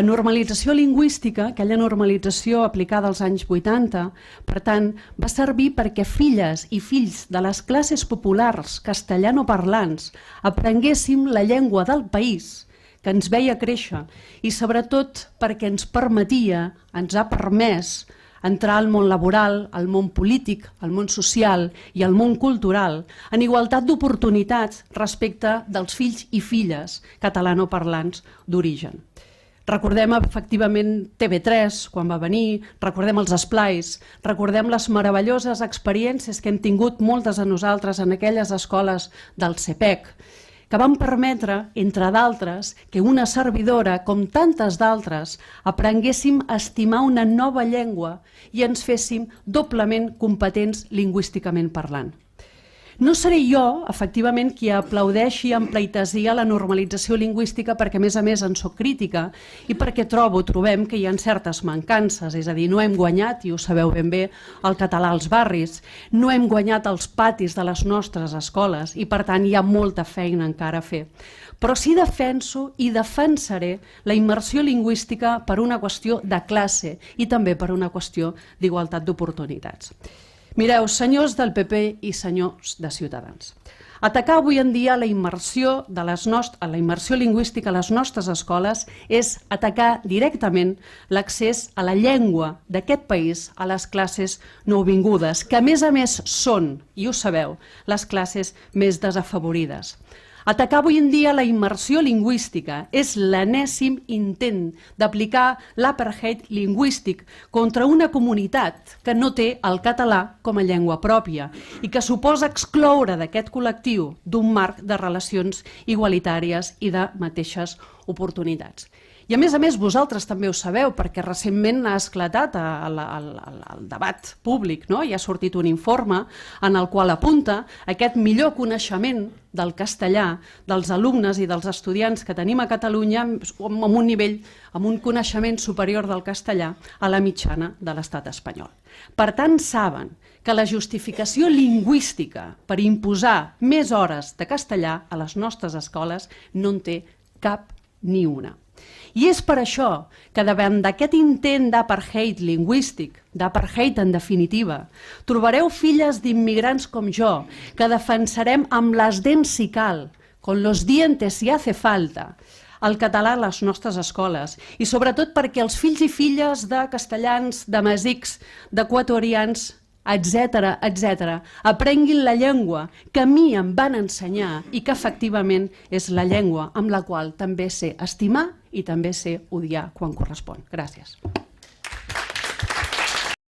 La normalització lingüística, aquella normalització aplicada als anys 80, per tant, va servir perquè filles i fills de les classes populars castellanoparlants aprenguéssim la llengua del país, que ens veia créixer, i sobretot perquè ens permetia, ens ha permès entrar al món laboral, al món polític, al món social i al món cultural en igualtat d'oportunitats respecte dels fills i filles catalanoparlants d'origen. Recordem efectivament TV3 quan va venir, recordem els esplais, recordem les meravelloses experiències que hem tingut moltes de nosaltres en aquelles escoles del CEPEC, que van permetre, entre d'altres, que una servidora, com tantes d'altres, aprenguéssim a estimar una nova llengua i ens féssim doblement competents lingüísticament parlant. No seré jo, efectivament, qui aplaudeixi amb pleitesia la normalització lingüística perquè, a més, en soc crítica i perquè trobem que hi ha certes mancances, és a dir, no hem guanyat, i ho sabeu ben bé, el català als barris, no hem guanyat els patis de les nostres escoles i, per tant, hi ha molta feina encara a fer. Però sí defenso i defensaré la immersió lingüística per una qüestió de classe i també per una qüestió d'igualtat d'oportunitats. Mireu, senyors del PP i senyors de Ciutadans, atacar avui en dia la immersió lingüística a les nostres escoles és atacar directament l'accés a la llengua d'aquest país a les classes nouvingudes, que a més són, i ho sabeu, les classes més desafavorides. Atacar avui en dia la immersió lingüística és l'enèsim intent d'aplicar l'apartheid lingüístic contra una comunitat que no té el català com a llengua pròpia i que suposa excloure d'aquest col·lectiu d'un marc de relacions igualitàries i de mateixes oportunitats. I a més, vosaltres també ho sabeu, perquè recentment ha esclatat el debat públic, i ha sortit un informe en el qual apunta aquest millor coneixement del castellà dels alumnes i dels estudiants que tenim a Catalunya amb un nivell, amb un coneixement superior del castellà a la mitjana de l'estat espanyol. Per tant, saben que la justificació lingüística per imposar més hores de castellà a les nostres escoles no en té cap ni una. I és per això que davant d'aquest intent d'apartheid lingüístic, d'apartheid en definitiva, trobareu filles d'immigrants com jo que defensarem amb les dents si cal, con los dientes si hace falta, el català a les nostres escoles i sobretot perquè els fills i filles de castellans, de masics, d'equatorians, etc., aprenguin la llengua que a mi em van ensenyar i que efectivament és la llengua amb la qual també sé estimar i també sé odiar quan correspon. Gràcies.